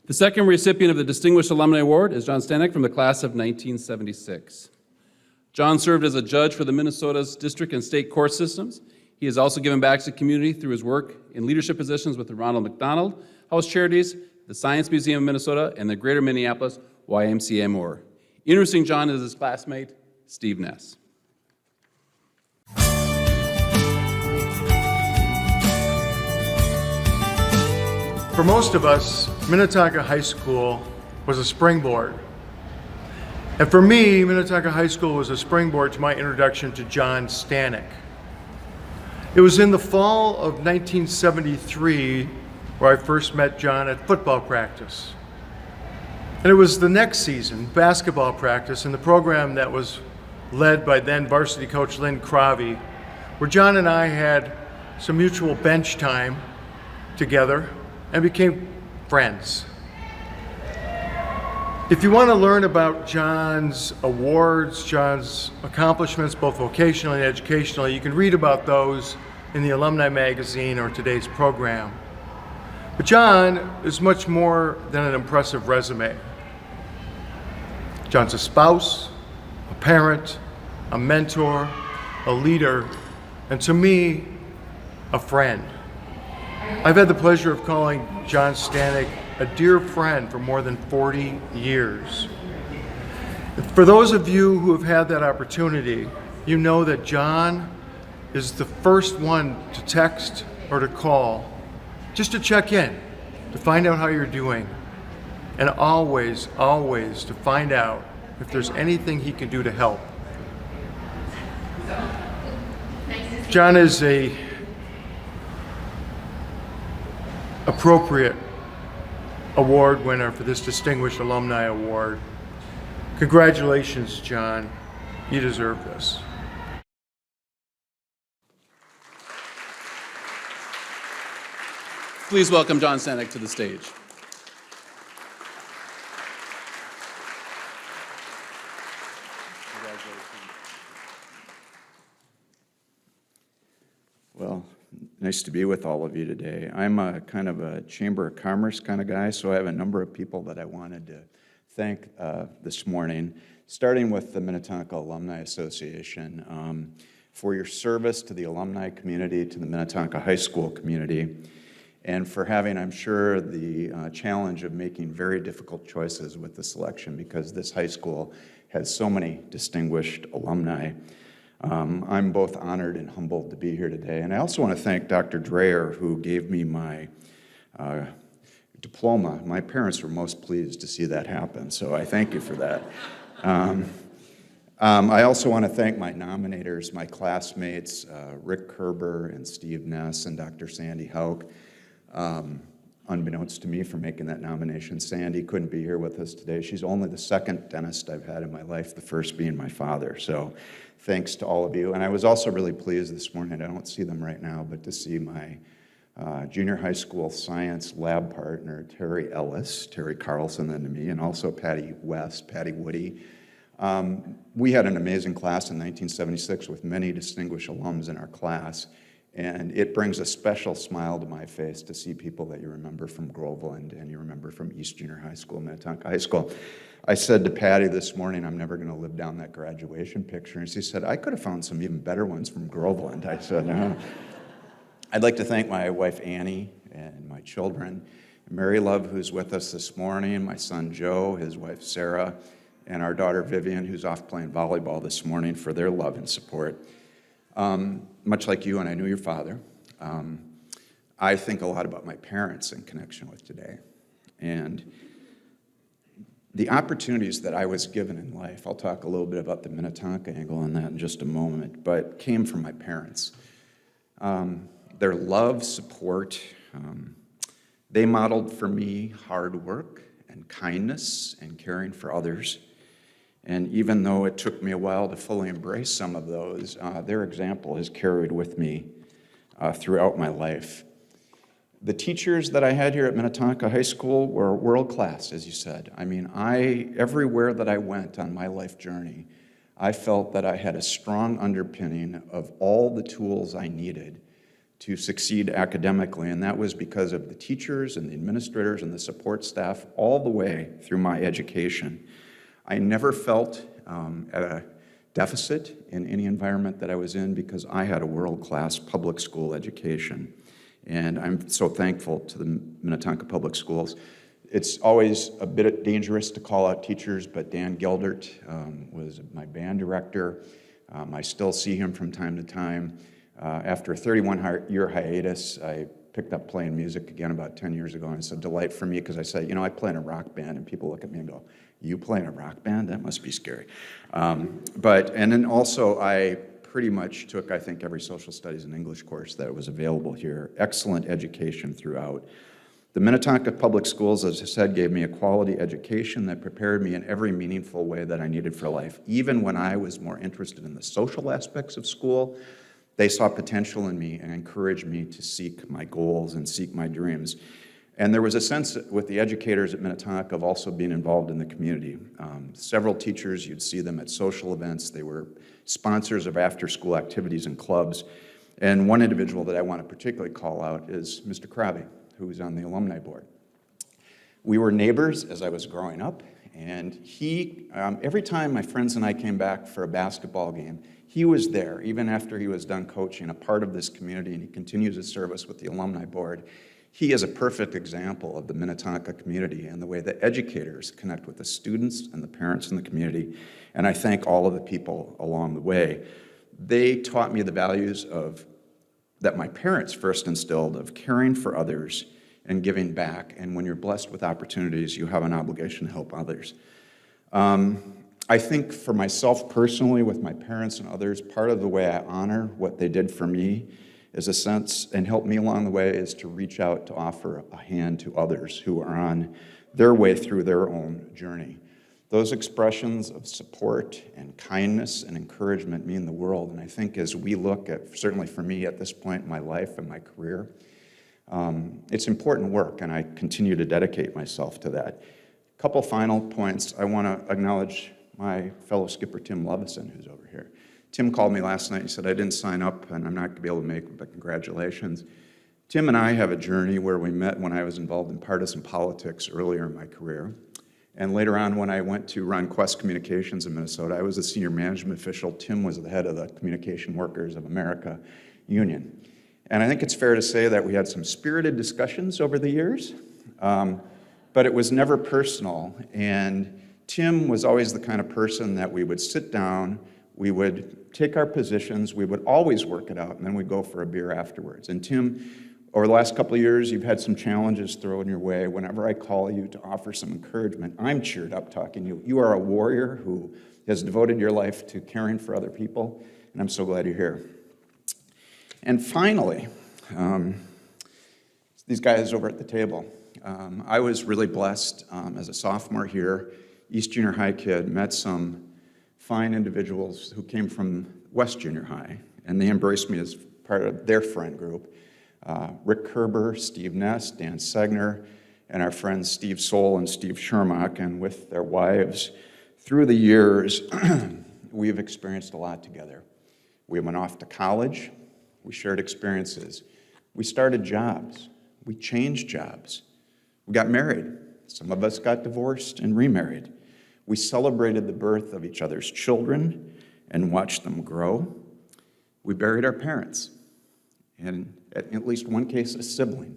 The second recipient of the Distinguished Alumni Award is John Stanoch from the class of 1976. John served as a judge for the Minnesota's district and state court systems. He has also given back to the community through his work in leadership positions with the Ronald McDonald House Charities, the Science Museum of Minnesota, and the Greater Minneapolis YMCA Moore. Introducing John is his classmate, Steve Ness. For most of us, Minnetonka High School was a springboard. And for me, Minnetonka High School was a springboard to my introduction to John Stanoch. It was in the fall of 1973 where I first met John at football practice. And it was the next season, basketball practice, in the program that was led by then varsity coach Lynn Cravey, where John and I had some mutual bench time together and became friends. If you want to learn about John's awards, John's accomplishments, both vocationally and educationally, you can read about those in the Alumni magazine or today's program. But John is much more than an impressive resume. John's a spouse, a parent, a mentor, a leader, and to me, a friend. I've had the pleasure of calling John Stanoch a dear friend for more than 40 years. For those of you who have had that opportunity, you know that John is the first one to text or to call, just to check in, to find out how you're doing, and always, always to find out if there's anything he can do to help. John is a appropriate award winner for this Distinguished Alumni Award. Congratulations, John. You deserve this. Please welcome John Stanoch to the stage. Well, nice to be with all of you today. I'm a kind of a Chamber of Commerce kind of guy, so I have a number of people that I wanted to thank this morning, starting with the Minnetonka Alumni Association for your service to the alumni community, to the Minnetonka High School community, and for having, I'm sure, the challenge of making very difficult choices with the selection, because this high school has so many distinguished alumni. I'm both honored and humbled to be here today. And I also want to thank Dr. Dreyer, who gave me my diploma. My parents were most pleased to see that happen, so I thank you for that. I also want to thank my nominators, my classmates, Rick Kerber and Steve Ness and Dr. Sandy Hauk, unbeknownst to me for making that nomination. Sandy couldn't be here with us today. She's only the second dentist I've had in my life, the first being my father. So thanks to all of you. And I was also really pleased this morning, I don't see them right now, but to see my junior high school science lab partner, Terry Ellis, Terry Carlson and to me, and also Patty West, Patty Woody. We had an amazing class in 1976 with many distinguished alums in our class. And it brings a special smile to my face to see people that you remember from Groveland and you remember from East Junior High School, Minnetonka High School. I said to Patty this morning, I'm never going to live down that graduation picture. And she said, I could have found some even better ones from Groveland. I said, no. I'd like to thank my wife, Annie, and my children, Mary Love, who's with us this morning, my son, Joe, his wife, Sarah, and our daughter, Vivian, who's off playing volleyball this morning, for their love and support. Much like you, and I knew your father, I think a lot about my parents in connection with today. And the opportunities that I was given in life, I'll talk a little bit about the Minnetonka angle on that in just a moment, but came from my parents. Their love, support, they modeled for me hard work and kindness and caring for others. And even though it took me a while to fully embrace some of those, their example has carried with me throughout my life. The teachers that I had here at Minnetonka High School were world class, as you said. I mean, everywhere that I went on my life journey, I felt that I had a strong underpinning of all the tools I needed to succeed academically, and that was because of the teachers and the administrators and the support staff all the way through my education. I never felt at a deficit in any environment that I was in because I had a world-class public school education, and I'm so thankful to the Minnetonka Public Schools. It's always a bit dangerous to call out teachers, but Dan Geldert was my band director. I still see him from time to time. After a 31-year hiatus, I picked up playing music again about 10 years ago, and it's a delight for me because I say, I play in a rock band, and people look at me and go, you play in a rock band? That must be scary. And then also I pretty much took, I think, every social studies and English course that was available here. Excellent education throughout. The Minnetonka Public Schools, as I said, gave me a quality education that prepared me in every meaningful way that I needed for life. Even when I was more interested in the social aspects of school, they saw potential in me and encouraged me to seek my goals and seek my dreams. And there was a sense with the educators at Minnetonka of also being involved in the community. Several teachers, you'd see them at social events. They were sponsors of after-school activities and clubs. And one individual that I want to particularly call out is Mr. Krabi, who was on the alumni board. We were neighbors as I was growing up, and he, every time my friends and I came back for a basketball game, he was there, even after he was done coaching, a part of this community, and he continues his service with the alumni board. He is a perfect example of the Minnetonka community and the way that educators connect with the students and the parents in the community, and I thank all of the people along the way. They taught me the values that my parents first instilled of caring for others and giving back, and when you're blessed with opportunities, you have an obligation to help others. I think for myself personally, with my parents and others, part of the way I honor what they did for me is a sense, and help me along the way, is to reach out to offer a hand to others who are on their way through their own journey. Those expressions of support and kindness and encouragement mean the world, and I think as we look at, certainly for me at this point in my life and my career, it's important work, and I continue to dedicate myself to that. A couple final points. I want to acknowledge my fellow skipper, Tim Lovison, who's over here. Tim called me last night. He said, I didn't sign up, and I'm not going to be able to make it, but congratulations. Tim and I have a journey where we met when I was involved in partisan politics earlier in my career. And later on, when I went to run Quest Communications in Minnesota, I was a senior management official. Tim was the head of the Communication Workers of America Union. And I think it's fair to say that we had some spirited discussions over the years, but it was never personal. And Tim was always the kind of person that we would sit down, we would take our positions, we would always work it out, and then we'd go for a beer afterwards. And Tim, over the last couple of years, you've had some challenges thrown your way. Whenever I call you to offer some encouragement, I'm cheered up talking to you. You are a warrior who has devoted your life to caring for other people, and I'm so glad you're here. And finally, these guys over at the table. I was really blessed as a sophomore here, East Junior High kid, met some fine individuals who came from West Junior High, and they embraced me as part of their friend group. Rick Kerber, Steve Ness, Dan Segner, and our friends Steve Soul and Steve Shermock, and with their wives. Through the years, we've experienced a lot together. We went off to college, we shared experiences, we started jobs, we changed jobs, we got married, some of us got divorced and remarried. We celebrated the birth of each other's children and watched them grow. We buried our parents, and in at least one case, a sibling.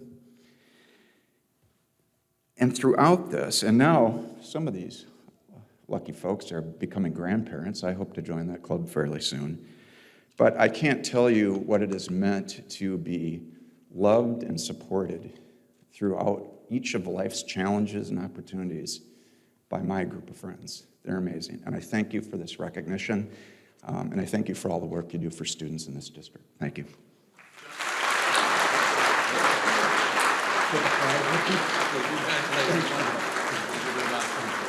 And throughout this, and now some of these lucky folks are becoming grandparents. I hope to join that club fairly soon. But I can't tell you what it has meant to be loved and supported throughout each of life's challenges and opportunities by my group of friends. They're amazing. And I thank you for this recognition, and I thank you for all the work you do for students in this district. Thank you. Congratulations.